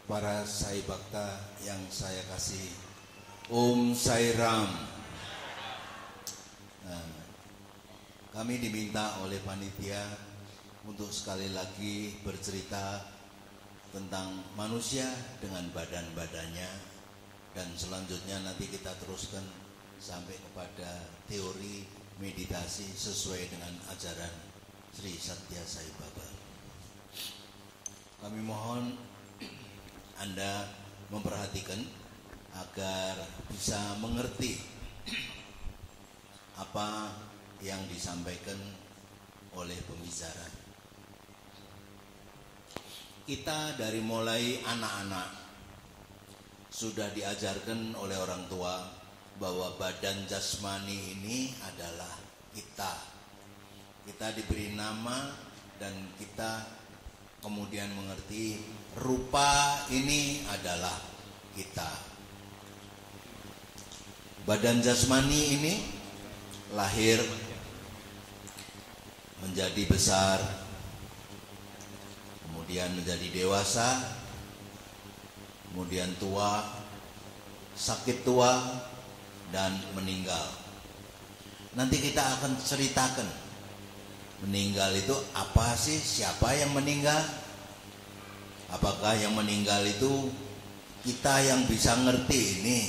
para Sai Bhakta yang saya kasih, Om Sai Ram. Nah, kami diminta oleh panitia untuk sekali lagi bercerita tentang manusia dengan badan-badannya, dan selanjutnya nanti kita teruskan sampai kepada teori meditasi sesuai dengan ajaran Sri Satya Sai Baba. Kami mohon Anda memperhatikan agar bisa mengerti apa yang disampaikan oleh pembicara. Kita dari mulai anak-anak sudah diajarkan oleh orang tua bahwa badan jasmani ini adalah kita. Kita diberi nama dan kita kemudian mengerti rupa ini adalah kita. Badan jasmani ini lahir, menjadi besar, kemudian menjadi dewasa, kemudian tua, sakit tua, dan meninggal. Nanti kita akan ceritakan meninggal itu apa sih, siapa yang meninggal, apakah yang meninggal itu kita yang bisa ngerti ini,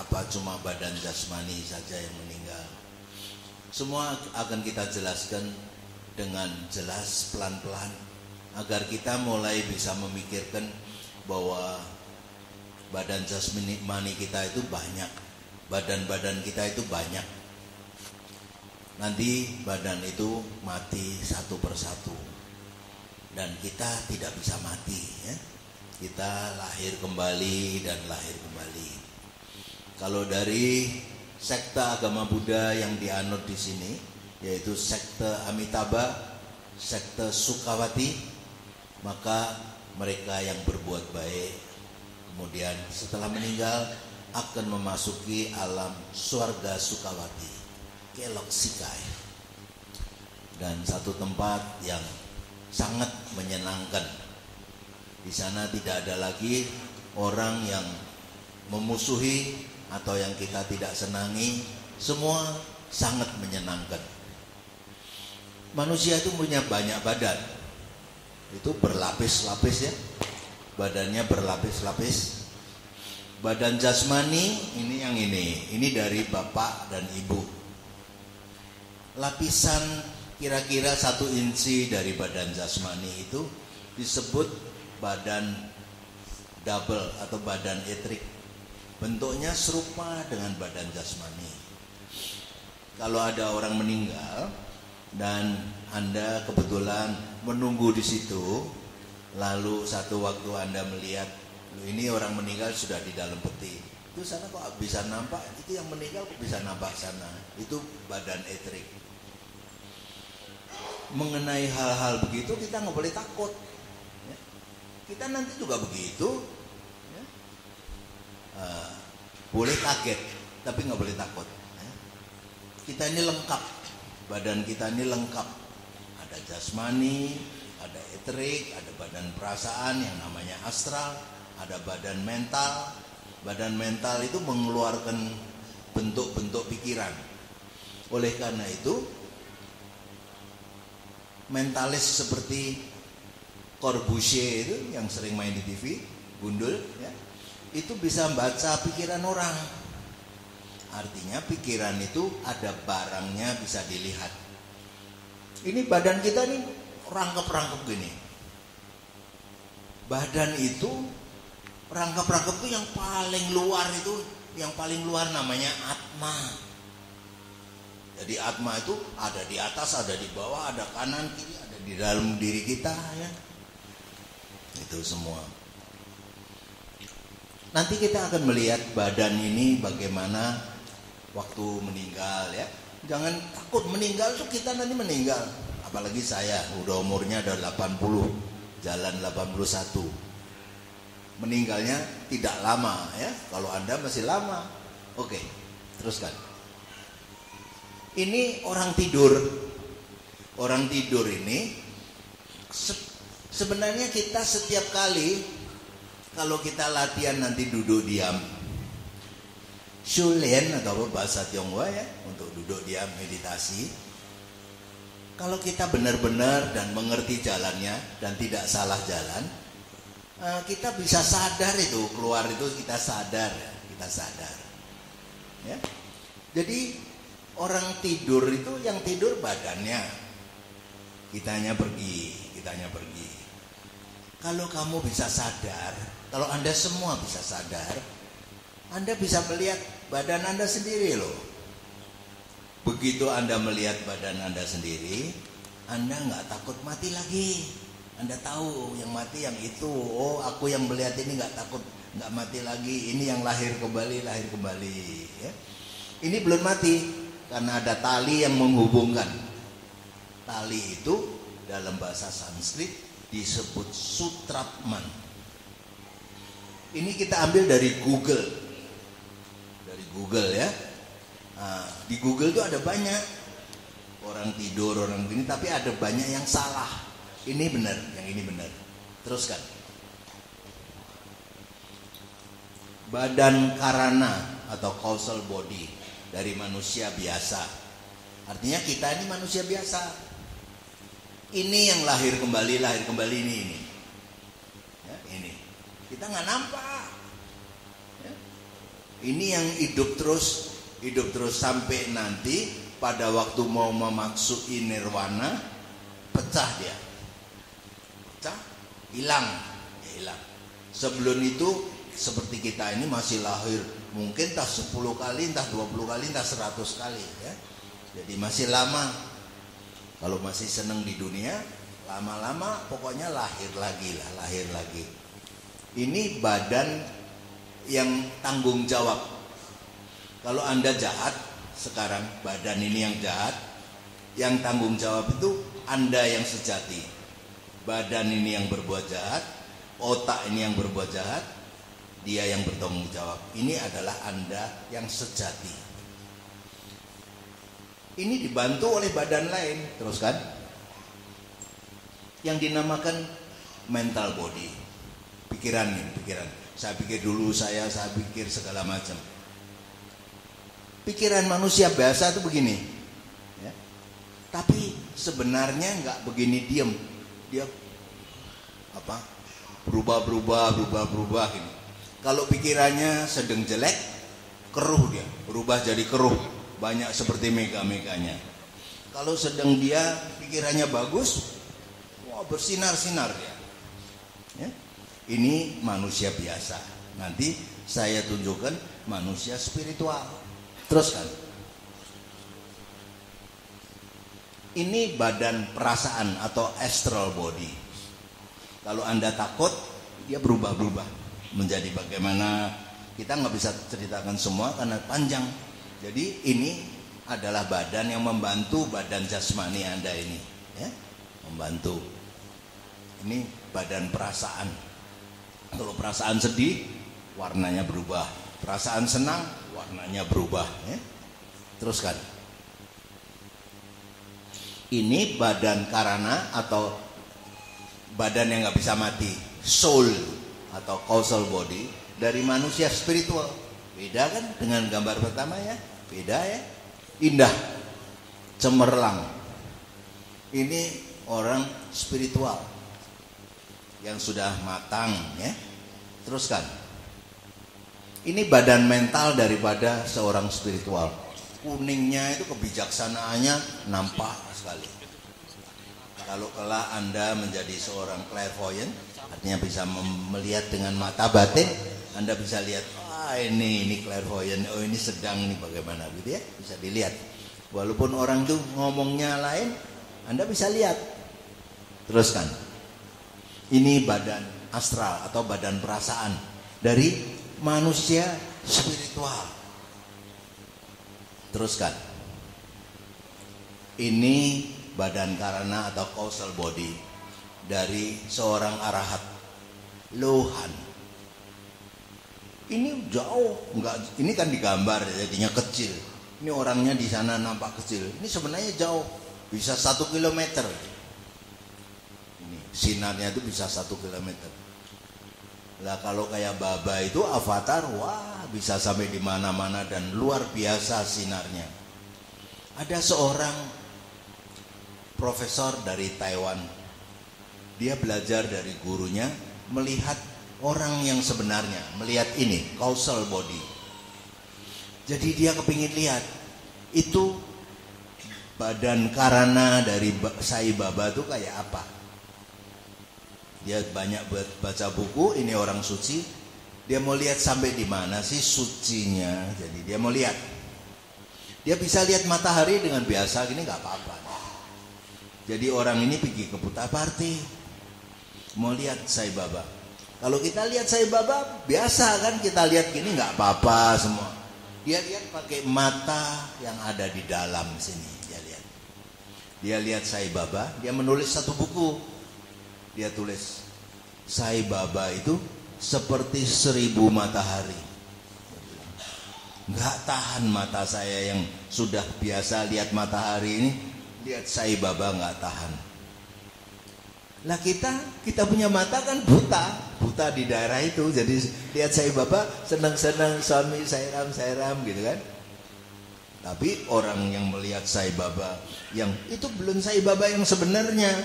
apa cuma badan jasmani saja yang meninggal. Semua akan kita jelaskan dengan jelas pelan-pelan agar kita mulai bisa memikirkan bahwa badan jasmani kita itu banyak, badan-badan kita itu banyak. Nanti badan itu mati satu persatu dan kita tidak bisa mati, ya. Kita lahir kembali dan lahir kembali. Kalau dari sekte agama Buddha yang dianut di sini, yaitu sekte Amitabha, sekte Sukawati, maka mereka yang berbuat baik kemudian setelah meninggal akan memasuki alam surga Sukawati, Keloksikai, dan satu tempat yang sangat menyenangkan. Di sana tidak ada lagi orang yang memusuhi atau yang kita tidak senangi, semua sangat menyenangkan. Manusia itu punya banyak badan, itu berlapis-lapis, ya, badannya berlapis-lapis. Badan jasmani ini yang ini dari bapak dan ibu. Lapisan kira-kira 1 inci dari badan jasmani itu disebut badan double atau badan etrik. Bentuknya serupa dengan badan jasmani. Kalau ada orang meninggal dan Anda kebetulan menunggu di situ, lalu satu waktu Anda melihat, ini orang meninggal sudah di dalam peti, itu sana kok bisa nampak, itu yang meninggal kok bisa nampak sana, itu badan etrik. Mengenai hal-hal begitu kita nggak boleh takut, ya. Kita nanti juga begitu, ya. Boleh kaget tapi nggak boleh takut, ya. Kita ini lengkap, badan kita ini lengkap, ada jasmani, ada etrik, ada badan perasaan yang namanya astral, ada badan mental. Badan mental itu mengeluarkan bentuk-bentuk pikiran. Oleh karena itu mentalis seperti Corbusier itu yang sering main di TV, gundul, ya, itu bisa baca pikiran orang. Artinya pikiran itu ada barangnya, bisa dilihat. Ini badan kita nih rangkap-rangkap gini. Badan itu rangkap-rangkap itu yang paling luar itu, yang paling luar namanya atma. Jadi atma itu ada di atas, ada di bawah, ada kanan, kiri, ada di dalam diri kita, ya. Itu semua. Nanti kita akan melihat badan ini bagaimana waktu meninggal, ya. Jangan takut meninggal tuh, kita nanti meninggal. Apalagi saya udah umurnya udah 80, jalan 81. Meninggalnya tidak lama, ya. Kalau Anda masih lama. Oke, teruskan. Ini orang tidur. Orang tidur ini sebenarnya kita setiap kali Kalau kita latihan nanti duduk diam, Shulen atau apa bahasa Tionghoa ya, untuk duduk diam meditasi. Kalau kita benar-benar dan mengerti jalannya dan tidak salah jalan, kita bisa sadar itu, keluar itu kita sadar, kita sadar. Ya. Jadi orang tidur itu yang tidur badannya, kitanya pergi. Kalau kamu bisa sadar, kalau Anda semua bisa sadar, Anda bisa melihat badan Anda sendiri loh. Begitu Anda melihat badan Anda sendiri, Anda nggak takut mati lagi. Anda tahu yang mati yang itu. Oh, aku yang melihat ini nggak takut, nggak mati lagi. Ini yang lahir kembali. Ya. Ini belum mati karena ada tali yang menghubungkan. Tali itu dalam bahasa Sanskrit disebut Sutratman. Ini kita ambil dari Google. Dari Google ya. Nah, di Google itu ada banyak orang tidur, orang ini, tapi ada banyak yang salah. Ini benar, yang ini benar. Teruskan. Badan karana atau causal body dari manusia biasa. Artinya kita ini manusia biasa. Ini yang lahir kembali ini. Ya, ini. Kita nggak nampak. Ya. Ini yang hidup terus sampai nanti pada waktu mau memasuki nirwana, pecah dia. Pecah, hilang. Sebelum itu seperti kita ini masih lahir, mungkin entah 10 kali, entah 20 kali, entah 100 kali ya. Jadi masih lama. Kalau masih seneng di dunia, lama-lama pokoknya lahir lagi. Ini badan yang tanggung jawab. Kalau Anda jahat, sekarang badan ini yang jahat, yang tanggung jawab itu Anda yang sejati. Badan ini yang berbuat jahat, otak ini yang berbuat jahat, dia yang bertanggung jawab. Ini adalah Anda yang sejati. Ini dibantu oleh badan lain. Teruskan. Yang dinamakan mental body. Pikiran. Saya pikir dulu, saya pikir segala macam. Pikiran manusia biasa itu begini ya. Tapi sebenarnya nggak begini diam. Dia berubah ini. Kalau pikirannya sedang jelek, keruh dia, berubah jadi keruh. Banyak seperti mega-meganya. Kalau sedang dia pikirannya bagus, wah bersinar-sinar dia. Ya. Ini manusia biasa. Nanti saya tunjukkan manusia spiritual. Teruskan. Ini badan perasaan atau astral body. Kalau Anda takut, dia berubah-berubah menjadi bagaimana. Kita nggak bisa ceritakan semua karena panjang. Jadi ini adalah badan yang membantu badan jasmani Anda ini, ya, membantu. Ini badan perasaan. Kalau perasaan sedih, warnanya berubah. Perasaan senang, warnanya berubah. Ya. Teruskan. Ini badan karana atau badan yang nggak bisa mati, soul atau causal body dari manusia spiritual. Beda kan dengan gambar pertama ya? Beda ya? Indah, cemerlang. Ini orang spiritual yang sudah matang ya. Teruskan. Ini badan mental daripada seorang spiritual. Kuningnya itu kebijaksanaannya nampak sekali. Kalau kelak Anda menjadi seorang clairvoyant, artinya bisa melihat dengan mata batin, Anda bisa lihat, ini clairvoyant, oh ini sedang, ini bagaimana gitu ya, bisa dilihat. Walaupun orang itu ngomongnya lain, Anda bisa lihat. Teruskan. Ini badan astral atau badan perasaan dari manusia spiritual. Teruskan. Ini badan karana atau causal body dari seorang arahat, lohan. Ini jauh, enggak, ini kan digambar jadinya kecil. Ini orangnya di sana nampak kecil. Ini sebenarnya jauh, bisa 1 kilometer. Ini sinarnya itu bisa 1 kilometer. Lah kalau kayak Baba itu avatar, wah bisa sampai di mana-mana dan luar biasa sinarnya. Ada seorang profesor dari Taiwan. Dia belajar dari gurunya melihat orang yang sebenarnya, melihat ini, causal body. Jadi dia kepingin lihat itu badan karana dari Sai Baba itu kayak apa. Dia banyak baca buku, ini orang suci. Dia mau lihat sampai di mana sih sucinya. Jadi dia mau lihat. Dia bisa lihat matahari dengan biasa gini nggak apa-apa. Jadi orang ini pergi ke Puttaparthi, mau lihat Sai Baba. Kalau kita lihat Sai Baba biasa kan, kita lihat gini nggak apa-apa semua. Dia lihat pakai mata yang ada di dalam sini. Dia lihat Sai Baba, dia menulis satu buku. Dia tulis, Sai Baba itu seperti 1000 matahari. Nggak tahan mata saya yang sudah biasa lihat matahari ini, lihat Sai Baba nggak tahan. Lah kita punya mata kan buta di daerah itu. Jadi lihat Sai Baba senang-senang, suami sairam gitu kan. Tapi orang yang melihat Sai Baba yang itu belum Sai Baba yang sebenarnya.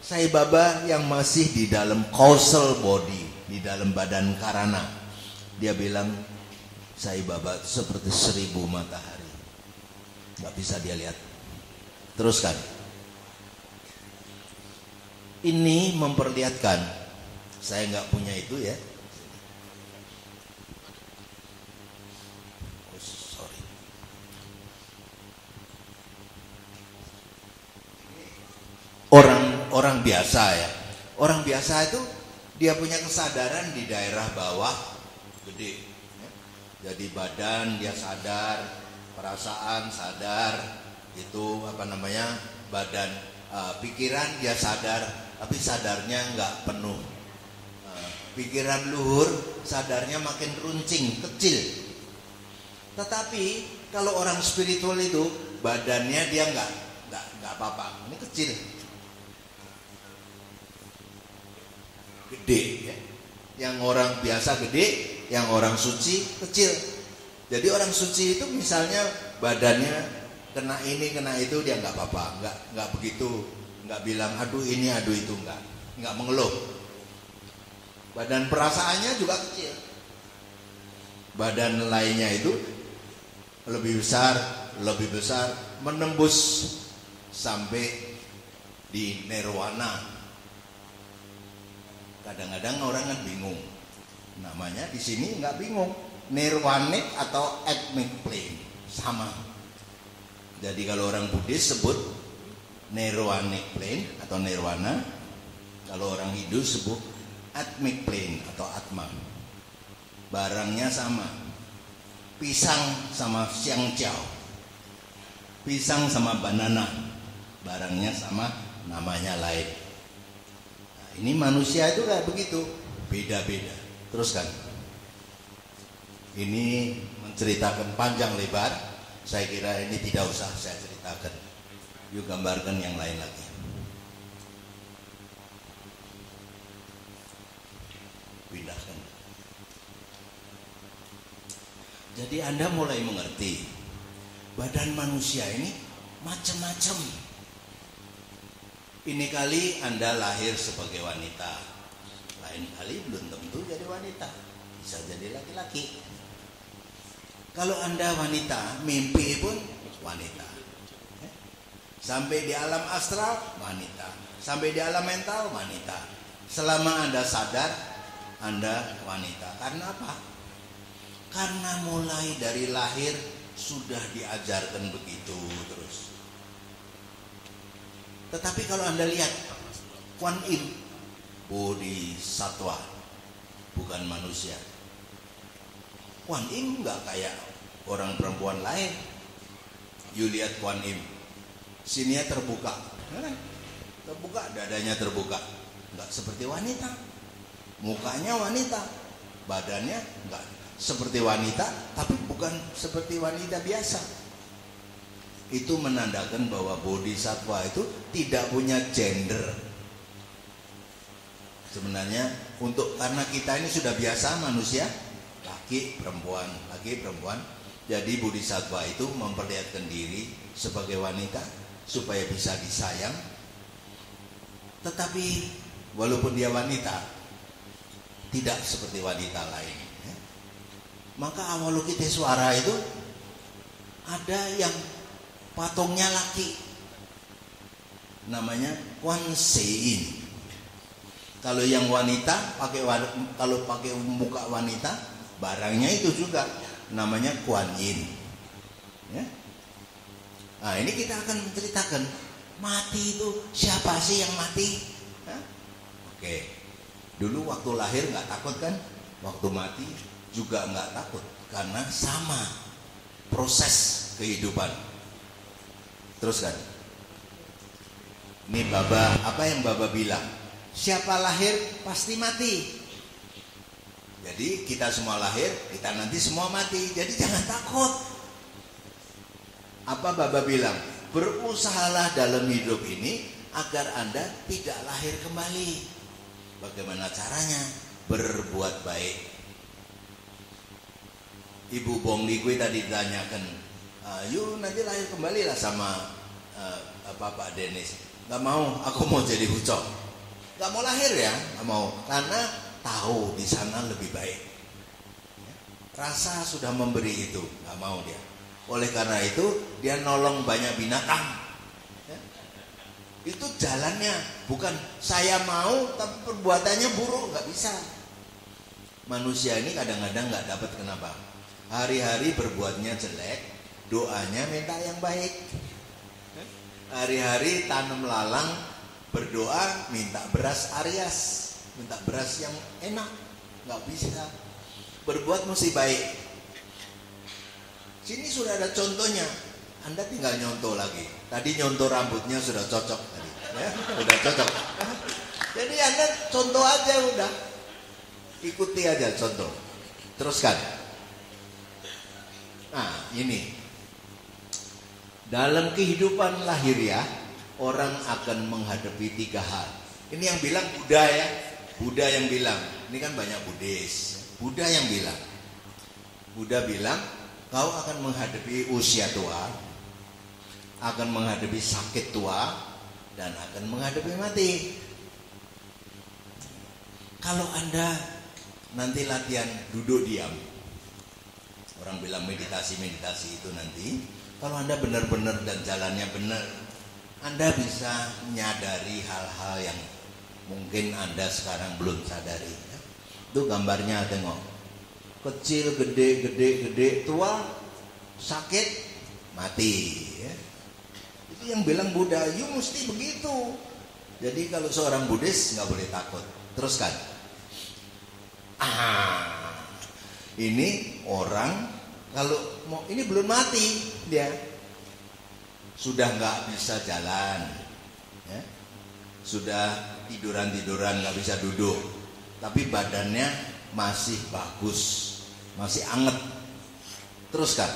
Sai Baba yang masih di dalam causal body, di dalam badan karana. Dia bilang Sai Baba seperti 1000 matahari. Gak bisa dia lihat. Teruskan. Ini memperlihatkan, saya gak punya itu ya. Orang biasa ya. Orang biasa itu dia punya kesadaran di daerah bawah gede. Jadi badan dia sadar, perasaan sadar, itu badan, pikiran dia sadar, tapi sadarnya nggak penuh. Pikiran luhur sadarnya makin runcing, kecil. Tetapi kalau orang spiritual itu badannya dia nggak apa-apa, ini kecil. Gede ya. Yang orang biasa gede, yang orang suci kecil. Jadi orang suci itu misalnya badannya kena ini kena itu dia nggak apa-apa, nggak begitu, nggak bilang aduh ini aduh itu, nggak mengeluh. Badan perasaannya juga kecil. Badan lainnya itu lebih besar menembus sampai di nirwana. Kadang-kadang orang kan bingung. Namanya di sini nggak bingung. Nirwanic atau atmic plane sama. Jadi kalau orang Buddhis sebut nirwanic plane atau nirwana. Kalau orang Hindu sebut atmic plane atau atma. Barangnya sama. Pisang sama xiangjiao. Pisang sama banana. Barangnya sama, namanya lain. Ini manusia itu kayak begitu, beda-beda. Teruskan. Ini menceritakan panjang lebar. Saya kira ini tidak usah saya ceritakan. Yuk gambarkan yang lain lagi. Pindahkan. Jadi Anda mulai mengerti badan manusia ini macam-macam. Ini kali Anda lahir sebagai wanita, lain kali belum tentu jadi wanita, bisa jadi laki-laki. Kalau Anda wanita, mimpi pun wanita. Sampai di alam astral, wanita. Sampai di alam mental, wanita. Selama Anda sadar, Anda wanita. Karena apa? Karena mulai dari lahir sudah diajarkan begitu terus. Tetapi kalau Anda lihat Kuan Yin, bodhisatwa, bukan manusia. Kuan Yin nggak kayak orang perempuan lain. You lihat Kuan Yin, sininya terbuka, dadanya terbuka, nggak seperti wanita. Mukanya wanita, badannya nggak seperti wanita, tapi bukan seperti wanita biasa. Itu menandakan bahwa bodhisatwa itu tidak punya gender. Sebenarnya karena kita ini sudah biasa manusia laki perempuan. Jadi bodhisattva itu memperlihatkan diri sebagai wanita supaya bisa disayang. Tetapi walaupun dia wanita, tidak seperti wanita lain. Maka Avalokitesvara itu ada yang patungnya laki, namanya Kuan Sein. Kalau yang wanita kalau pakai muka wanita, barangnya itu juga namanya Kuan Yin. Ya. Nah, ini kita akan menceritakan mati itu siapa sih yang mati? Oke. Dulu waktu lahir nggak takut kan? Waktu mati juga nggak takut karena sama proses kehidupan. Terus kan? Ini Baba, apa yang Baba bilang? Siapa lahir pasti mati. Jadi kita semua lahir, kita nanti semua mati. Jadi jangan takut. Apa Baba bilang? Berusahalah dalam hidup ini agar Anda tidak lahir kembali. Bagaimana caranya? Berbuat baik. Ibu Bongli gue tadi ditanyakan, yuk nanti lahir kembali lah sama Pak Denis. Gak mau, aku mau jadi hucok. Gak mau lahir ya, gak mau, karena tahu di sana lebih baik. Rasa sudah memberi itu, gak mau dia. Oleh karena itu dia nolong banyak binatang. Itu jalannya, bukan saya mau tapi perbuatannya buruk, gak bisa. Manusia ini kadang-kadang gak dapat kenapa? Hari-hari berbuatnya jelek, doanya minta yang baik. Hari-hari tanam lalang, berdoa minta beras Arias, minta beras yang enak, nggak bisa. Berbuat mesti baik. Sini sudah ada contohnya, Anda tinggal nyontoh lagi. Tadi nyontoh rambutnya sudah cocok tadi, ya, udah cocok. Jadi Anda contoh aja udah, ikuti aja contoh, teruskan. Nah ini dalam kehidupan lahiriah orang akan menghadapi 3 hal. Ini yang bilang Buddha ya. Buddha yang bilang. Ini kan banyak Buddhis. Buddha yang bilang. Buddha bilang, kau akan menghadapi usia tua, akan menghadapi sakit tua, dan akan menghadapi mati. Kalau Anda nanti latihan duduk diam, orang bilang meditasi itu nanti, kalau Anda benar-benar dan jalannya benar, Anda bisa menyadari hal-hal yang mungkin Anda sekarang belum sadari. Itu gambarnya, tengok. Kecil, gede, tua, sakit, mati. Ya. Itu yang bilang Buddha, you mesti begitu. Jadi kalau seorang Buddhis nggak boleh takut. Teruskan. Ini orang kalau mau, ini belum mati dia, sudah nggak bisa jalan, ya. Sudah tiduran nggak bisa duduk, tapi badannya masih bagus, masih anget. Teruskan.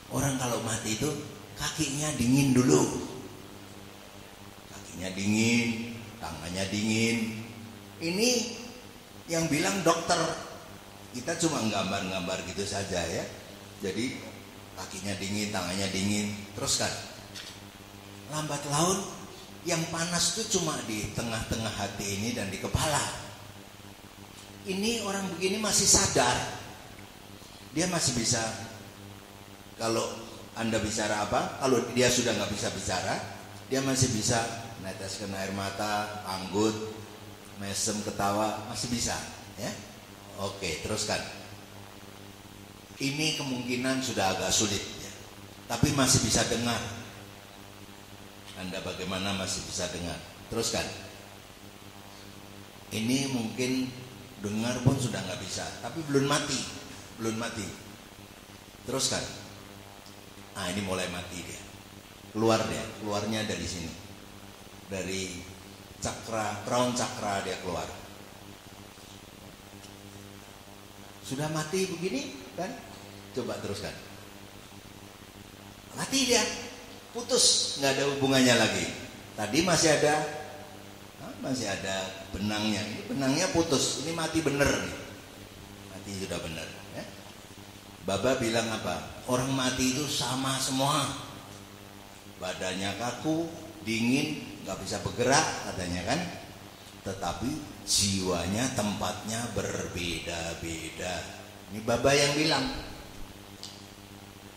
Orang kalau mati itu kakinya dingin dulu, kakinya dingin, tangannya dingin. Ini yang bilang dokter. Kita cuma gambar-gambar gitu saja ya. Jadi kakinya dingin, tangannya dingin. Teruskan. Lambat laun yang panas itu cuma di tengah-tengah hati ini dan di kepala. Ini orang begini masih sadar. Dia masih bisa. Kalau Anda bicara apa? Kalau dia sudah nggak bisa bicara, dia masih bisa neteskan air mata, anggut, mesem, ketawa, masih bisa ya. Oke, teruskan. Ini kemungkinan sudah agak sulit ya. Tapi masih bisa dengar. Anda bagaimana masih bisa dengar? Teruskan. Ini mungkin dengar pun sudah nggak bisa, tapi belum mati. Teruskan. Ini mulai mati dia. Keluarnya dari sini. Dari cakra, crown cakra dia keluar. Sudah mati begini kan? Coba teruskan. Mati dia, putus, nggak ada hubungannya lagi. Tadi masih ada masih ada benangnya. Ini benangnya putus, ini mati bener nih. Mati sudah bener ya. Baba bilang apa? Orang mati itu sama semua. Badannya kaku, dingin, nggak bisa bergerak katanya kan. Tetapi jiwanya tempatnya berbeda-beda. Ini Baba yang bilang.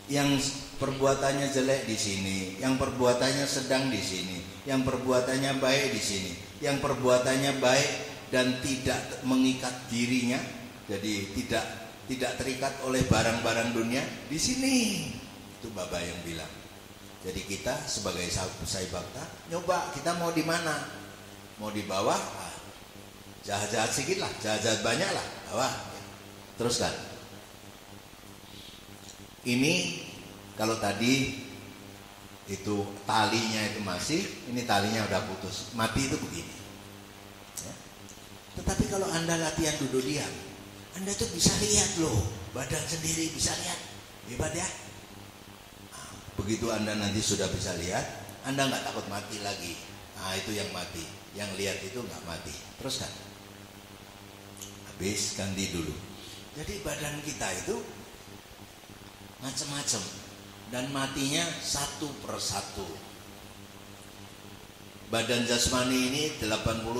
Yang perbuatannya jelek di sini, yang perbuatannya sedang di sini, yang perbuatannya baik di sini, yang perbuatannya baik dan tidak mengikat dirinya, jadi tidak terikat oleh barang-barang dunia di sini. Itu Baba yang bilang. Jadi kita sebagai Sai Bhakta nyoba, kita mau di mana? Mau di bawah? Jahat-jahat sedikit lah, jahat-jahat banyak lah, bawah. Teruskan. Ini kalau tadi itu talinya itu masih, ini talinya udah putus. Mati itu begini. Ya. Tetapi kalau Anda latihan duduk diam, Anda tuh bisa lihat loh, badan sendiri bisa lihat. Hebat ya. Begitu Anda nanti sudah bisa lihat, Anda nggak takut mati lagi. Nah itu yang mati, yang lihat itu nggak mati. Teruskan. Habis ganti dulu. Jadi badan kita itu macam-macam dan matinya satu persatu. Badan jasmani ini 80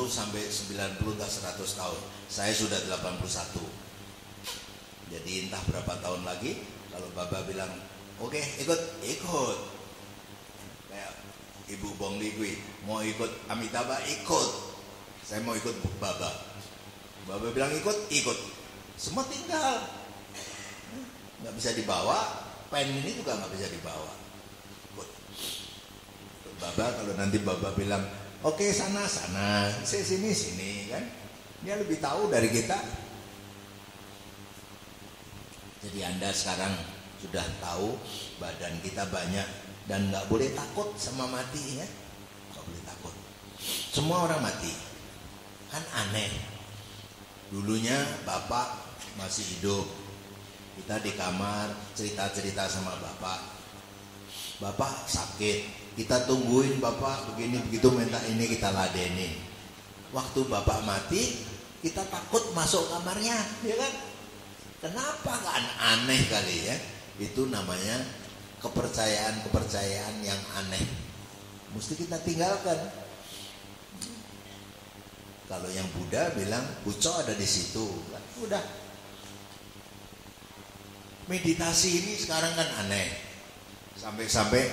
sampai 90 entah 100 tahun. Saya sudah 81. Jadi entah berapa tahun lagi kalau Baba bilang oke, ikut. Kayak Ibu Bongli gue mau ikut Amitabha, ikut. Saya mau ikut Baba. Baba bilang ikut. Semua tinggal. Nggak bisa dibawa. Pen ini juga nggak bisa dibawa. Ikut. Baba kalau nanti Baba bilang oke, sana, sini kan. Dia lebih tahu dari kita. Jadi Anda sekarang sudah tahu badan kita banyak dan nggak boleh takut sama mati ya, nggak boleh takut. Semua orang mati, kan aneh. Dulunya Bapak masih hidup, kita di kamar cerita-cerita sama Bapak. Bapak sakit, kita tungguin Bapak begini begitu minta ini kita ladenin. Waktu Bapak mati, kita takut masuk kamarnya, ya kan? Kenapa? Kan aneh kali ya. Itu namanya kepercayaan yang aneh. Mesti kita tinggalkan. Kalau yang Buddha bilang Buco ada di situ, kan udah. Meditasi ini sekarang kan aneh. Sampai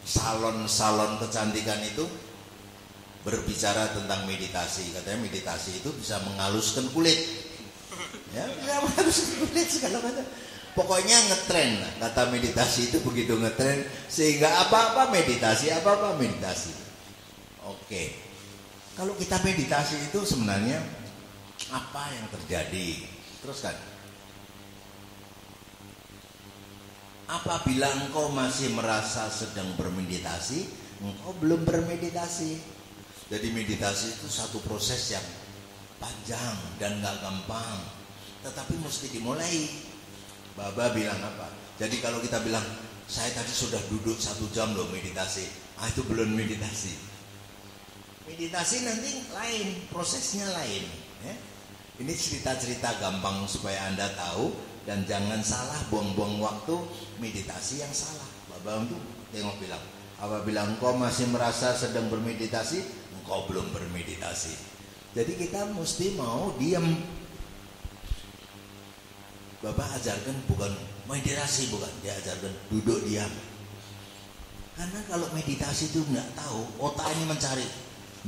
salon-salon kecantikan itu berbicara tentang meditasi. Katanya meditasi itu bisa menghaluskan kulit. Ya, bisa menghaluskan kulit segala macam. Pokoknya ngetren, kata meditasi itu begitu ngetren sehingga apa-apa meditasi. Oke. Kalau kita meditasi itu sebenarnya apa yang terjadi? Teruskan. Apabila engkau masih merasa sedang bermeditasi, engkau belum bermeditasi. Jadi meditasi itu satu proses yang panjang dan gak gampang, tetapi mesti dimulai. Baba bilang apa? Jadi kalau kita bilang saya tadi sudah duduk 1 jam loh meditasi, itu belum meditasi. Meditasi nanti lain, prosesnya lain. Ya? Ini cerita-cerita gampang supaya Anda tahu dan jangan salah buang-buang waktu meditasi yang salah. Baba itu tengok bilang, apabila engkau masih merasa sedang bermeditasi, engkau belum bermeditasi. Jadi kita mesti mau diam. Bapak ajarkan bukan meditasi, bukan, dia ajarkan duduk diam. Karena kalau meditasi itu nggak tahu, otak ini mencari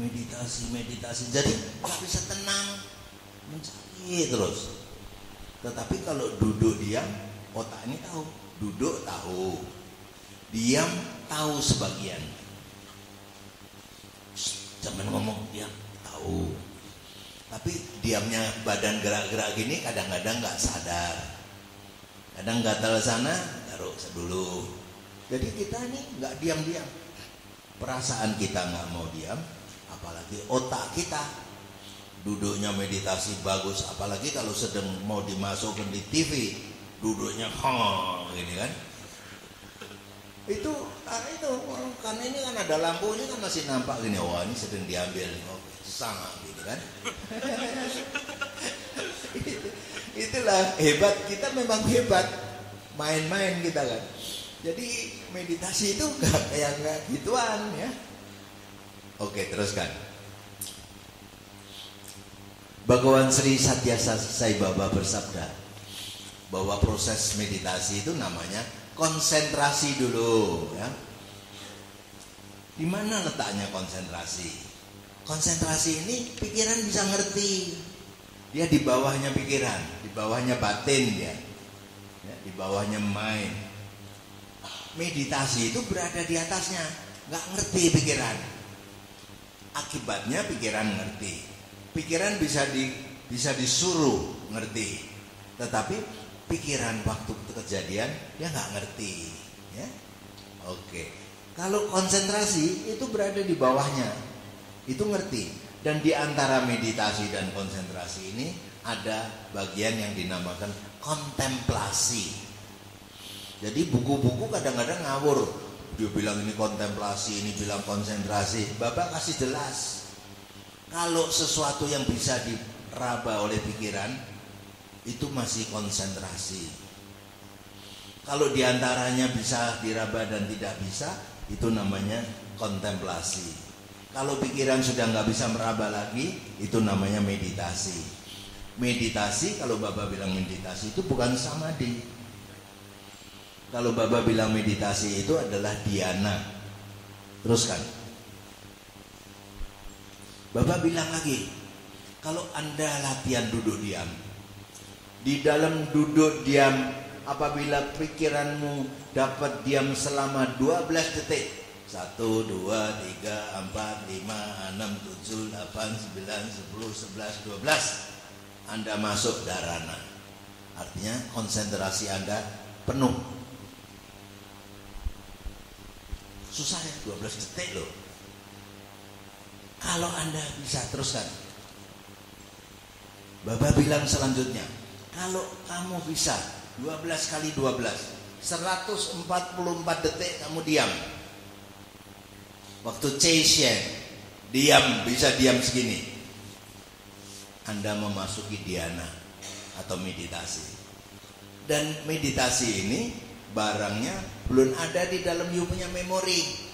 meditasi, jadi nggak bisa tenang, mencari terus. Tetapi kalau duduk diam, otak ini tahu, duduk tahu, diam tahu sebagian. Jangan ngomong diam, tahu. Tapi diamnya badan gerak-gerak gini kadang-kadang nggak sadar. Kadang gatal sana, taruh dulu. Jadi kita ini nggak diam-diam. Perasaan kita nggak mau diam, apalagi otak kita. Duduknya meditasi bagus, apalagi kalau sedang mau dimasukkan di TV, duduknya gini kan. Itu karena ini kan ada lampu, ini kan masih nampak gini. Wah, ini sedang diambil. Oke, sama gitu kan. Itulah hebat, kita memang hebat main-main kita kan. Jadi meditasi itu nggak gituan ya. Oke, teruskan. Bhagawan Sri Satya Sai Baba bersabda bahwa proses meditasi itu namanya konsentrasi dulu ya. Di mana letaknya konsentrasi? Konsentrasi ini pikiran bisa ngerti. Dia di bawahnya pikiran, di bawahnya batin dia. Ya, di bawahnya mind. Meditasi itu berada di atasnya, nggak ngerti pikiran. Akibatnya pikiran ngerti. Pikiran bisa disuruh ngerti. Tetapi pikiran waktu kejadian dia nggak ngerti ya. Oke. Kalau konsentrasi itu berada di bawahnya, itu ngerti. Dan di antara meditasi dan konsentrasi ini ada bagian yang dinamakan kontemplasi. Jadi buku-buku kadang-kadang ngawur. Dia bilang ini kontemplasi, ini bilang konsentrasi. Bapak kasih jelas. Kalau sesuatu yang bisa diraba oleh pikiran itu masih konsentrasi. Kalau diantaranya bisa diraba dan tidak bisa, itu namanya kontemplasi. Kalau pikiran sudah nggak bisa meraba lagi, itu namanya meditasi. Meditasi, kalau Bapak bilang meditasi itu bukan samadhi. Kalau Bapak bilang meditasi itu adalah dhyana. Teruskan. Bapak bilang lagi, kalau Anda latihan duduk diam, di dalam duduk diam, apabila pikiranmu dapat diam selama 12 detik, 1, 2, 3, 4, 5, 6, 7, 8, 9, 10, 11, 12, Anda masuk dharana. Artinya konsentrasi Anda penuh. Susah ya, 12 detik loh. Kalau Anda bisa teruskan. Bapak bilang selanjutnya, kalau kamu bisa 12 kali 12, 144 detik kamu diam. Waktu Cheishen diam, bisa diam segini, Anda memasuki dhyana atau meditasi. Dan meditasi ini barangnya belum ada di dalam you punya memori.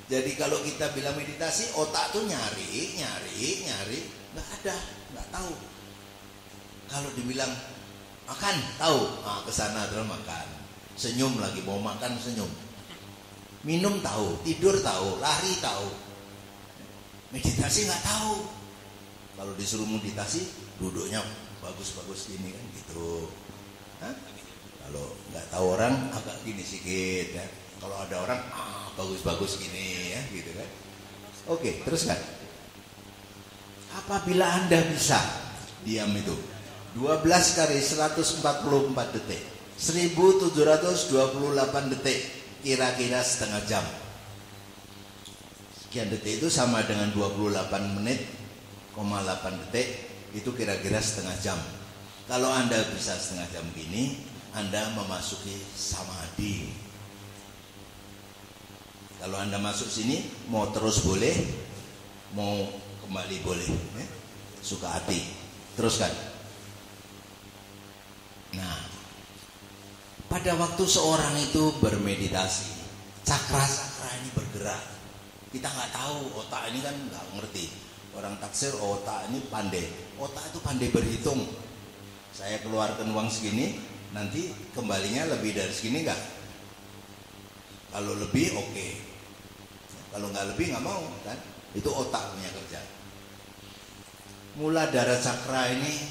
Jadi kalau kita bilang meditasi, otak tuh nyari, nggak ada, nggak tahu. Kalau dibilang makan, tahu, kesana terus makan. Senyum lagi, mau makan senyum. Minum tahu, tidur tahu, lari tahu. Meditasi nggak tahu. Kalau disuruh meditasi, duduknya bagus-bagus gini kan gitu. Hah? Kalau nggak tahu orang agak gini sedikit ya. Kalau ada orang bagus-bagus gini ya gitu kan. Oke, teruskan. Apabila Anda bisa diam itu 12 kali 144 detik, 1728 detik, kira-kira setengah jam. Sekian detik itu sama dengan 28 menit, 8 detik, itu kira-kira setengah jam. Kalau Anda bisa setengah jam gini, Anda memasuki samadhi. Kalau Anda masuk sini, mau terus boleh, mau kembali boleh, ya? Suka hati. Teruskan. Nah, pada waktu seorang itu bermeditasi, cakra-cakra ini bergerak. Kita nggak tahu, otak ini kan nggak ngerti. Orang taksir, otak ini pandai. Otak itu pandai berhitung. Saya keluarkan uang segini, nanti kembalinya lebih dari segini nggak? Kalau lebih oke. Kalau nggak lebih nggak mau kan? Itu otak punya kerja. Mula dara cakra ini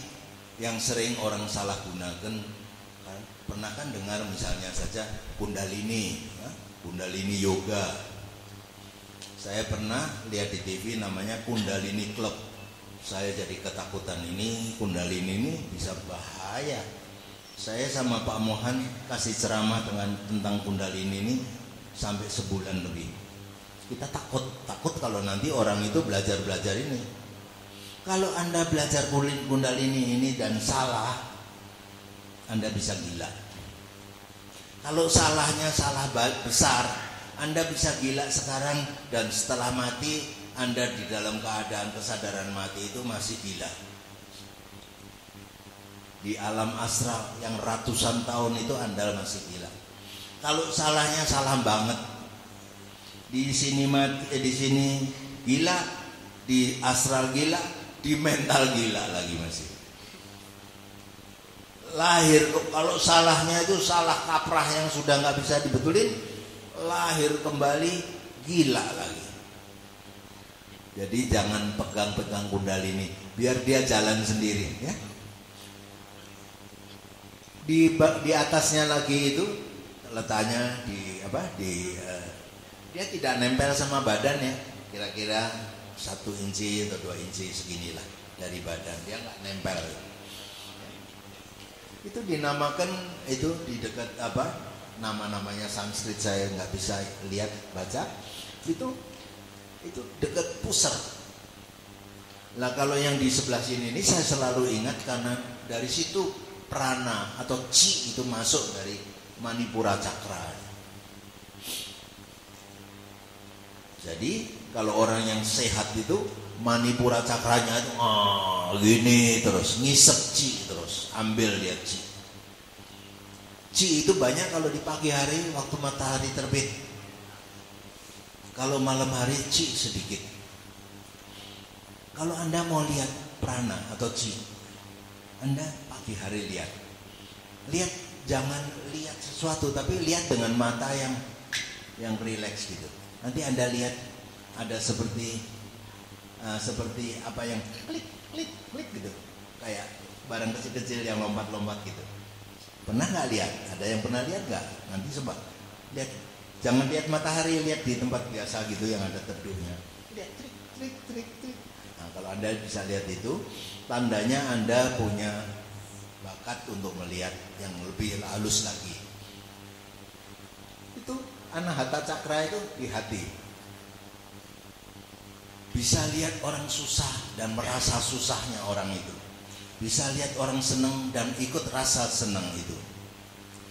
yang sering orang salah gunakan kan? Pernah kan dengar misalnya saja Kundalini ya? Kundalini Yoga. Saya pernah lihat di TV namanya Kundalini Club. Saya jadi ketakutan, ini Kundalini ini bisa bahaya. Saya sama Pak Mohan kasih ceramah tentang Kundalini ini sampai sebulan lebih. Kita takut kalau nanti orang itu belajar ini. Kalau Anda belajar Kundalini ini dan salah, Anda bisa gila. Kalau salahnya salah besar, Anda bisa gila sekarang dan setelah mati Anda di dalam keadaan kesadaran mati itu masih gila. Di alam astral yang ratusan tahun itu Anda masih gila. Kalau salahnya salah banget. Di sini mati, di sini gila, di astral gila, di mental gila lagi masih. Lahir kalau salahnya itu salah kaprah yang sudah nggak bisa dibetulin, lahir kembali gila lagi. Jadi jangan pegang-pegang kundalini, biar dia jalan sendiri ya. Di atasnya lagi itu letaknya dia tidak nempel sama badan ya, kira-kira 1 inci atau 2 inci seginilah dari badan, dia nggak nempel. Itu dinamakan itu di dekat nama-namanya Sanskrit saya nggak bisa lihat baca, itu dekat pusar. Lah kalau yang di sebelah sini ini saya selalu ingat karena dari situ prana atau chi itu masuk dari Manipura Cakra. Jadi kalau orang yang sehat itu Manipura Cakranya itu gini terus, ngisep chi terus, ambil dia chi. Chi itu banyak kalau di pagi hari waktu matahari terbit. Kalau malam hari chi sedikit. Kalau Anda mau lihat prana atau chi, Anda pagi hari lihat. Lihat, jangan lihat sesuatu, tapi lihat dengan mata yang rileks gitu. Nanti Anda lihat ada seperti apa yang klik gitu, kayak barang kecil-kecil yang lompat-lompat gitu. Pernah nggak lihat? Ada yang pernah lihat nggak? Nanti coba lihat. Jangan lihat matahari, lihat di tempat biasa gitu yang ada teduhnya. Lihat trik. Nah, kalau Anda bisa lihat itu, tandanya Anda punya bakat untuk melihat yang lebih halus lagi. Itu Anahata Cakra itu di hati. Bisa lihat orang susah dan merasa susahnya orang itu. Bisa lihat orang senang dan ikut rasa senang itu.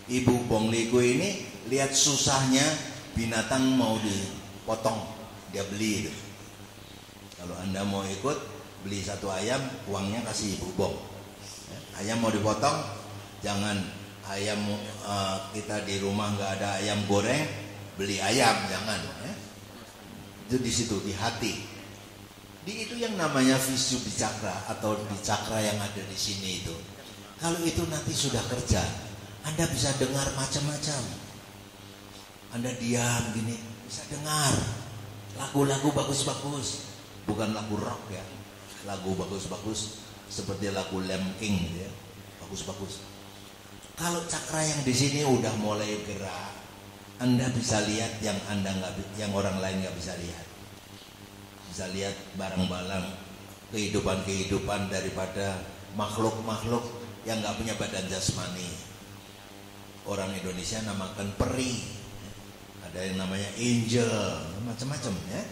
Ibu Bongliku ini lihat susahnya binatang mau dipotong, dia beli itu. Kalau Anda mau ikut beli 1 ayam, uangnya kasih Ibu Bong. Ayam mau dipotong, jangan ayam kita di rumah nggak ada ayam goreng, beli ayam, jangan. Ya. Itu di situ, di hati. Itu yang namanya Visuddhi Cakra atau di cakra yang ada di sini itu. Kalau itu nanti sudah kerja, Anda bisa dengar macam-macam. Anda diam gini, bisa dengar lagu-lagu bagus-bagus, bukan lagu rock ya, lagu bagus-bagus seperti lagu Lemking ya, bagus-bagus. Kalau cakra yang di sini udah mulai gerak, Anda bisa lihat yang yang orang lain nggak bisa lihat. Bisa lihat barang-barang kehidupan daripada makhluk-makhluk yang nggak punya badan jasmani. Orang Indonesia namakan peri, ada yang namanya angel, macam-macam ya.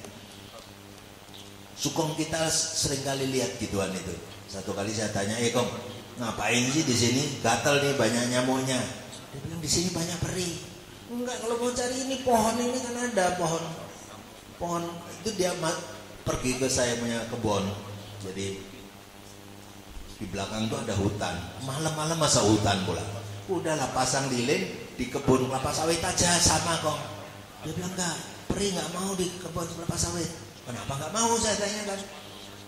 Sukong kita seringkali lihat gituan itu. Satu kali saya tanya, Kong, ngapain sih di sini? Gatal nih banyak nyamuknya. Dia bilang di sini banyak peri. Enggak, kalau mau cari ini pohon ini kan ada pohon itu dia pergi ke saya punya kebun. Jadi di belakang tuh ada hutan. Malam-malam masa hutan pula. Udahlah pasang lilin di kebun kelapa sawit aja sama kok. Dia bilang enggak, peri nggak mau di kebun kelapa sawit. Kenapa nggak mau? Saya tanyakan.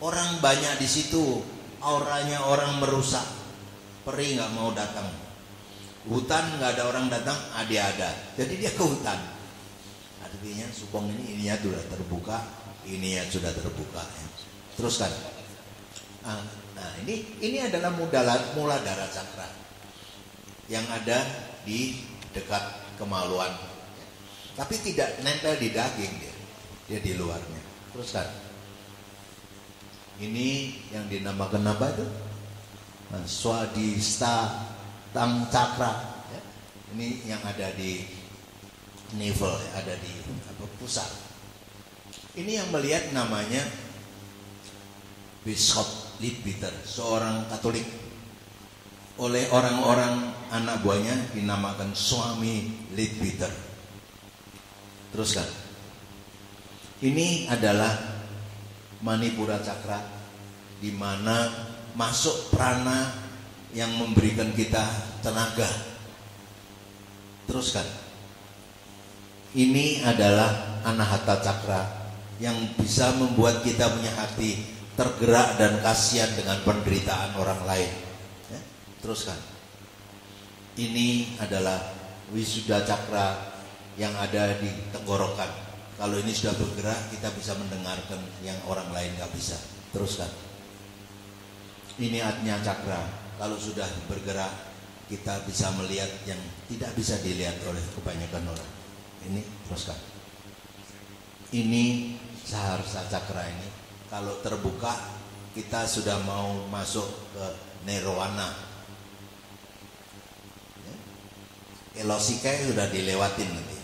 Orang banyak di situ, auranya orang merusak. Peri nggak mau datang. Hutan nggak ada orang datang, dia ada. Jadi dia ke hutan. Artinya Sukong ininya sudah terbuka, ininya sudah terbuka. Teruskan. Nah ini adalah Muladhara Cakra yang ada di dekat kemaluan, tapi tidak nempel di daging dia di luarnya. Teruskan. Ini yang dinamakan apa itu? Swadhisthana Cakra. Ini yang ada di navel, ada di pusat. Ini yang melihat namanya Bishop Leadbeater, seorang Katolik. Oleh orang-orang anak buahnya dinamakan Swami Leadbeater. Teruskan. Ini adalah Manipura Cakra, di mana masuk prana yang memberikan kita tenaga. Teruskan. Ini adalah Anahata Cakra yang bisa membuat kita punya hati tergerak dan kasihan dengan penderitaan orang lain. Ya, teruskan. Ini adalah Wisuda Cakra yang ada di tenggorokan. Kalau ini sudah bergerak, kita bisa mendengarkan yang orang lain nggak bisa. Teruskan. Ini Ajna Cakra. Kalau sudah bergerak, kita bisa melihat yang tidak bisa dilihat oleh kebanyakan orang. Ini teruskan. Ini Saharsa Cakra ini. Kalau terbuka, kita sudah mau masuk ke nirwana. Elosika sudah dilewatin nanti.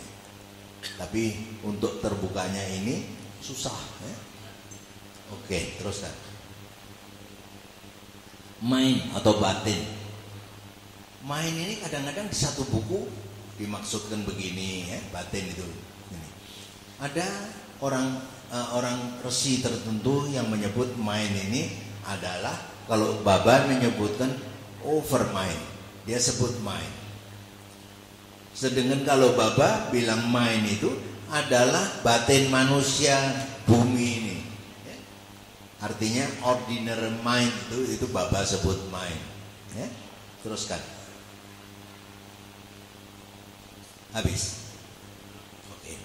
Tapi untuk terbukanya ini susah. Ya. Oke, teruskan. Main atau batin. Main ini kadang-kadang di satu buku dimaksudkan begini, ya, batin itu. Ini. Ada orang resi tertentu yang menyebut main ini adalah, kalau Baba menyebutkan over mind, dia sebut main. Sedangkan kalau Baba bilang main itu adalah batin manusia bumi ini. Ya. Artinya ordinary mind itu Baba sebut mind. Ya. Teruskan. Habis. Oke.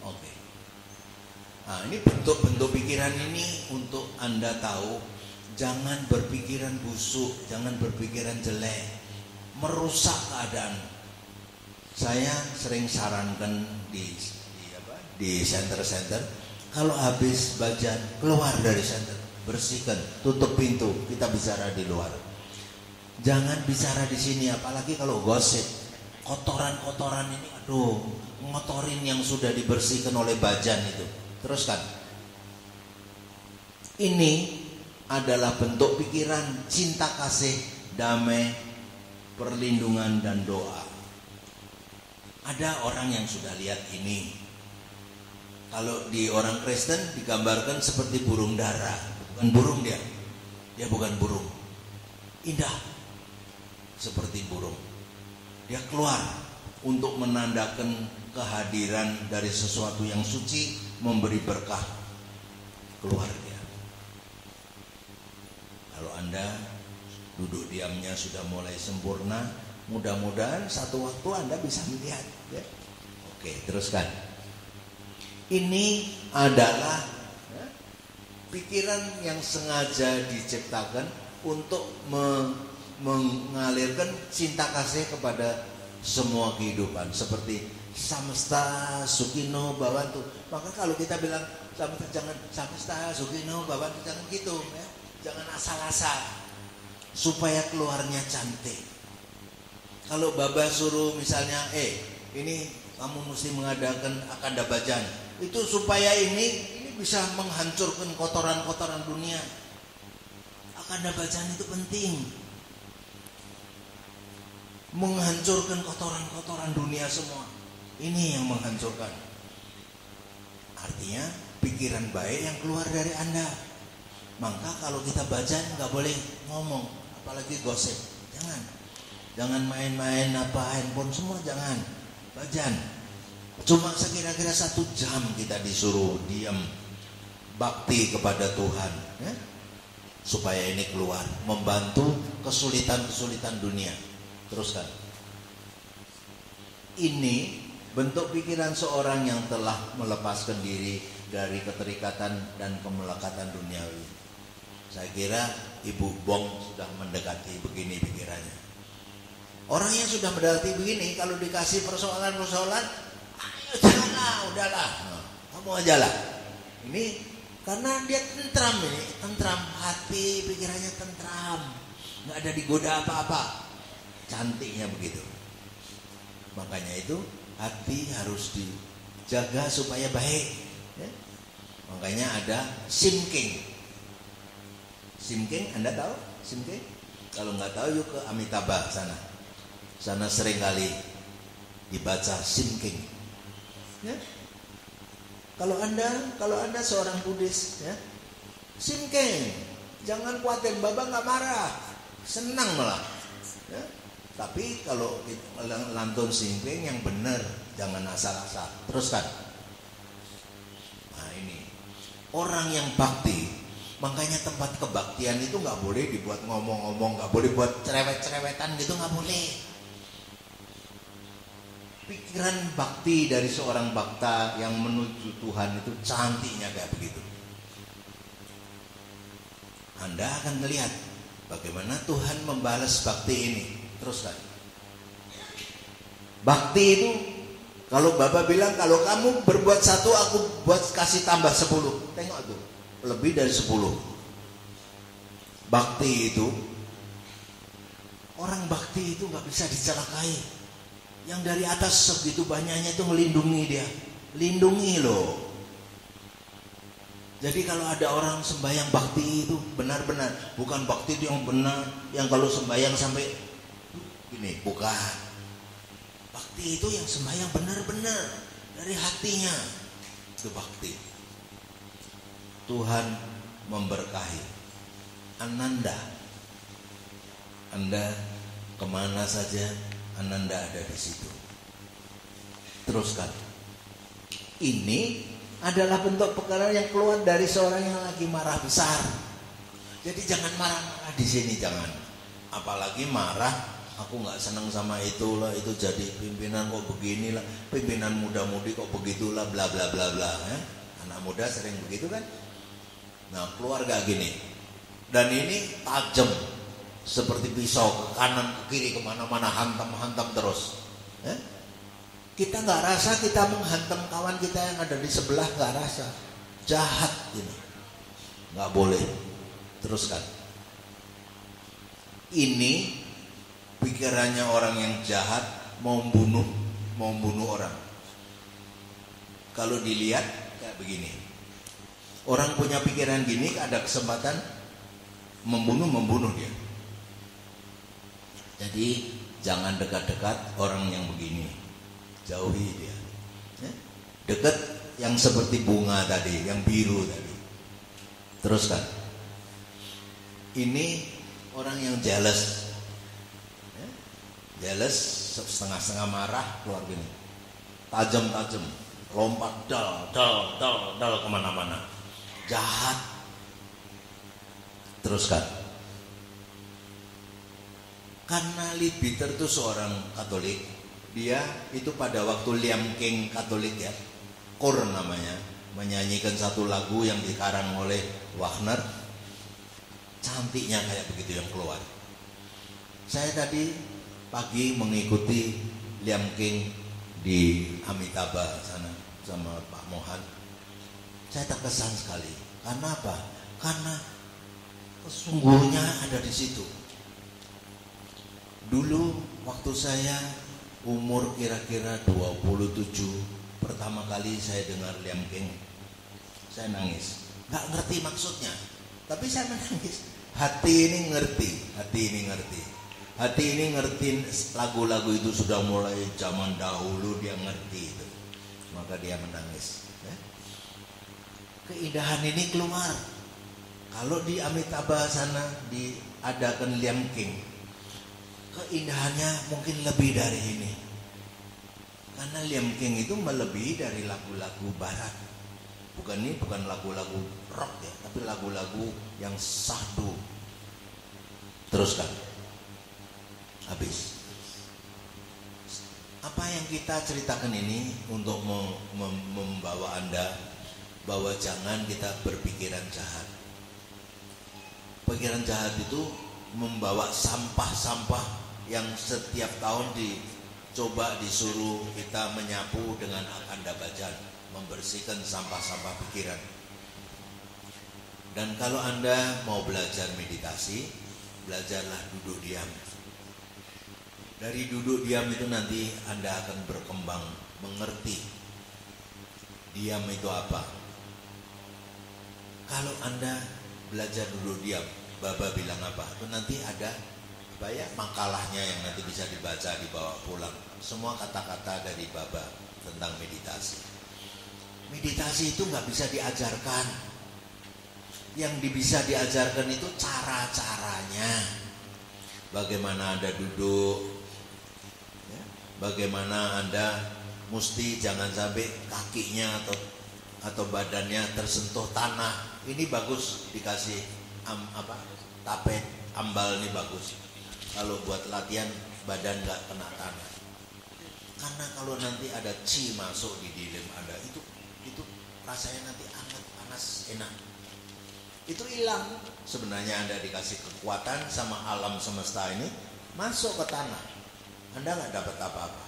Oke. Nah, ini bentuk-bentuk pikiran ini untuk Anda tahu. Jangan berpikiran busuk, jangan berpikiran jelek, merusak keadaan. Saya sering sarankan di center-center, kalau habis bajan keluar dari center, bersihkan, tutup pintu, kita bicara di luar. Jangan bicara di sini, apalagi kalau gosip. Kotoran-kotoran ini, aduh, ngotorin yang sudah dibersihkan oleh bajan itu. Teruskan. Ini adalah bentuk pikiran cinta kasih, damai, perlindungan dan doa. Ada orang yang sudah lihat ini. Kalau di orang Kristen digambarkan seperti burung dara. Bukan burung dia. Dia bukan burung. Indah. Seperti burung. Dia keluar untuk menandakan kehadiran dari sesuatu yang suci, memberi berkah. Keluar dia. Kalau Anda duduk diamnya sudah mulai sempurna, mudah-mudahan satu waktu Anda bisa melihat. Ya. Oke, teruskan. Ini adalah pikiran yang sengaja diciptakan untuk mengalirkan cinta kasih kepada semua kehidupan. Seperti samesta sukino bhavantu. Maka kalau kita bilang jangan samesta sukino bhavantu, jangan gitu ya. Jangan asal-asal, supaya keluarnya cantik. Kalau Baba suruh misalnya, ini kamu mesti mengadakan akanda bajan, itu supaya ini bisa menghancurkan kotoran-kotoran dunia. Akanda bajan itu penting, menghancurkan kotoran-kotoran dunia semua. Ini yang menghancurkan. Artinya pikiran baik yang keluar dari Anda. Maka kalau kita bajan nggak boleh ngomong, apalagi gosip. Jangan main-main handphone semua, jangan. Bajan. Cuma sekira-kira 1 jam kita disuruh diam, bakti kepada Tuhan, ya? Supaya ini keluar, membantu kesulitan-kesulitan dunia. Teruskan. Ini bentuk pikiran seorang yang telah melepaskan diri dari keterikatan dan kemelekatan duniawi. Saya kira Ibu Bong sudah mendekati begini pikirannya. Orang yang sudah mendekati begini, kalau dikasih persoalan-persoalan, ayo janganlah, udahlah, kamu aja lah. Ini karena dia tentram hati, pikirannya tentram, nggak ada digoda apa-apa. Cantiknya begitu. Makanya itu hati harus dijaga supaya baik. Ya? Makanya ada Simking. Simking, Anda tahu Simking? Kalau nggak tahu, yuk ke Amitabha sana. Sana sering kali dibaca Simking. Ya? Kalau anda seorang Buddhis, ya, Simkeng, jangan khawatir, Baba nggak marah, senang malah. Ya. Tapi kalau lantun Simkeng yang benar, jangan asal-asal. Teruskan. Nah ini orang yang bakti, makanya tempat kebaktian itu nggak boleh dibuat ngomong-ngomong, nggak boleh buat cerewet-cerewetan gitu, nggak boleh. Pikiran bakti dari seorang bakta yang menuju Tuhan itu cantiknya kayak begitu. Anda akan melihat bagaimana Tuhan membalas bakti ini. Teruskan. Bakti itu, kalau Baba bilang kalau kamu berbuat 1, aku buat kasih tambah 10. Tengok tuh, lebih dari 10. Bakti itu, orang bakti itu gak bisa dicelakai. Yang dari atas segitu banyaknya itu melindungi dia. Lindungi loh. Jadi kalau ada orang sembahyang bakti itu benar-benar, bukan bakti itu yang benar, yang kalau sembahyang sampai ini, bukan. Bakti itu yang sembahyang benar-benar dari hatinya. Itu bakti. Tuhan memberkahi. Ananda, Anda kemana saja, Ananda ada di situ. Teruskan. Ini adalah bentuk perkara yang keluar dari seorang yang lagi marah besar. Jadi jangan marah-marah di sini, jangan. Apalagi marah, aku nggak senang sama itulah, itu jadi pimpinan kok beginilah, pimpinan muda-mudi kok begitulah, bla bla bla bla. Anak muda sering begitu kan? Nah, keluarga gini. Dan ini tajam. Seperti pisau, ke kanan, ke kiri, kemana-mana, hantam-hantam terus. Kita nggak rasa kita menghantam kawan kita yang ada di sebelah, nggak rasa. Jahat ini, nggak boleh. Teruskan. Ini pikirannya orang yang jahat, mau membunuh orang. Kalau dilihat kayak begini, orang punya pikiran gini, ada kesempatan membunuh dia. Jadi jangan dekat-dekat orang yang begini, jauhi dia. Dekat yang seperti bunga tadi, yang biru tadi. Teruskan. Ini orang yang jealous, jealous, setengah-setengah marah, keluar gini, tajam-tajam, lompat, dal kemana-mana, jahat. Teruskan. Karena Leadbeater itu seorang Katolik, dia itu pada waktu Liam King Katolik ya, Kor namanya, menyanyikan satu lagu yang dikarang oleh Wagner. Cantiknya kayak begitu yang keluar. Saya tadi pagi mengikuti Liam King di Amitabha sana sama Pak Mohan. Saya terkesan sekali. Karena apa? Karena sesungguhnya ada di situ. Dulu waktu saya umur kira-kira 27, pertama kali saya dengar Liam King, saya nangis. Gak ngerti maksudnya, tapi saya menangis. Hati ini ngerti lagu-lagu itu sudah mulai zaman dahulu, dia ngerti itu. Maka dia menangis. Keindahan ini keluar. Kalau di Amitabha sana diadakan Liam King, keindahannya mungkin lebih dari ini. Karena Liam King itu melebihi dari lagu-lagu barat. Bukan lagu-lagu rock ya, tapi lagu-lagu yang sahdu. Teruskan. Habis. Apa yang kita ceritakan ini untuk membawa Anda bahwa jangan kita berpikiran jahat. Pikiran jahat itu membawa sampah-sampah yang setiap tahun dicoba disuruh kita menyapu dengan Akanda Bhajan, membersihkan sampah-sampah pikiran. Dan kalau Anda mau belajar meditasi, belajarlah duduk diam. Dari duduk diam itu nanti Anda akan berkembang, mengerti diam itu apa. Kalau Anda belajar duduk diam, Baba bilang apa? Itu nanti ada makalahnya yang nanti bisa dibaca, dibawa pulang. Semua kata-kata dari Baba tentang meditasi. Meditasi itu nggak bisa diajarkan. Yang bisa diajarkan itu cara-caranya. Bagaimana Anda duduk, ya, bagaimana Anda mesti jangan sampai kakinya atau badannya tersentuh tanah. Ini bagus dikasih tapet ambal, ini bagus. Kalau buat latihan badan nggak kena tanah. Karena kalau nanti ada chi masuk di dalam Anda, itu rasanya nanti hangat, panas, enak. Itu hilang. Sebenarnya Anda dikasih kekuatan sama alam semesta ini masuk ke tanah. Anda nggak dapat apa-apa.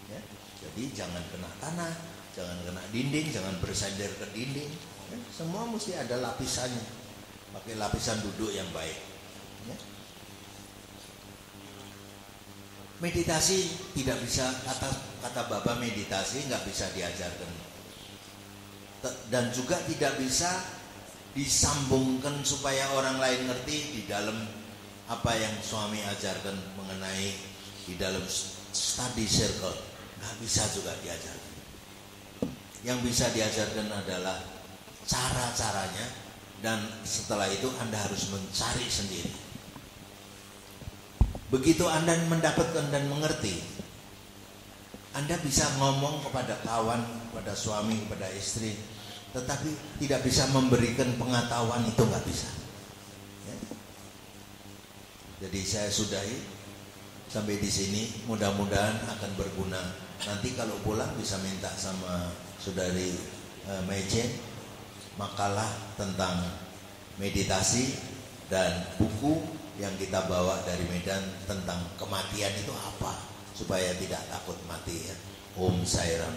Ya? Jadi jangan kena tanah, jangan kena dinding, jangan bersender ke dinding. Ya? Semua mesti ada lapisannya. Pakai lapisan duduk yang baik. Ya? Meditasi tidak bisa, kata Bapak, meditasi nggak bisa diajarkan. Dan juga tidak bisa disambungkan supaya orang lain ngerti di dalam apa yang suami ajarkan mengenai di dalam study circle. Nggak bisa juga diajarkan. Yang bisa diajarkan adalah cara-caranya, dan setelah itu Anda harus mencari sendiri. Begitu Anda mendapatkan dan mengerti, Anda bisa ngomong kepada kawan, kepada suami, kepada istri, tetapi tidak bisa memberikan pengetahuan, itu nggak bisa. Ya. Jadi saya sudahi sampai di sini. Mudah-mudahan akan berguna. Nanti kalau pulang bisa minta sama saudari Mejen makalah tentang meditasi dan buku yang kita bawa dari Medan tentang kematian itu apa, supaya tidak takut mati. Ya. Om Sairam.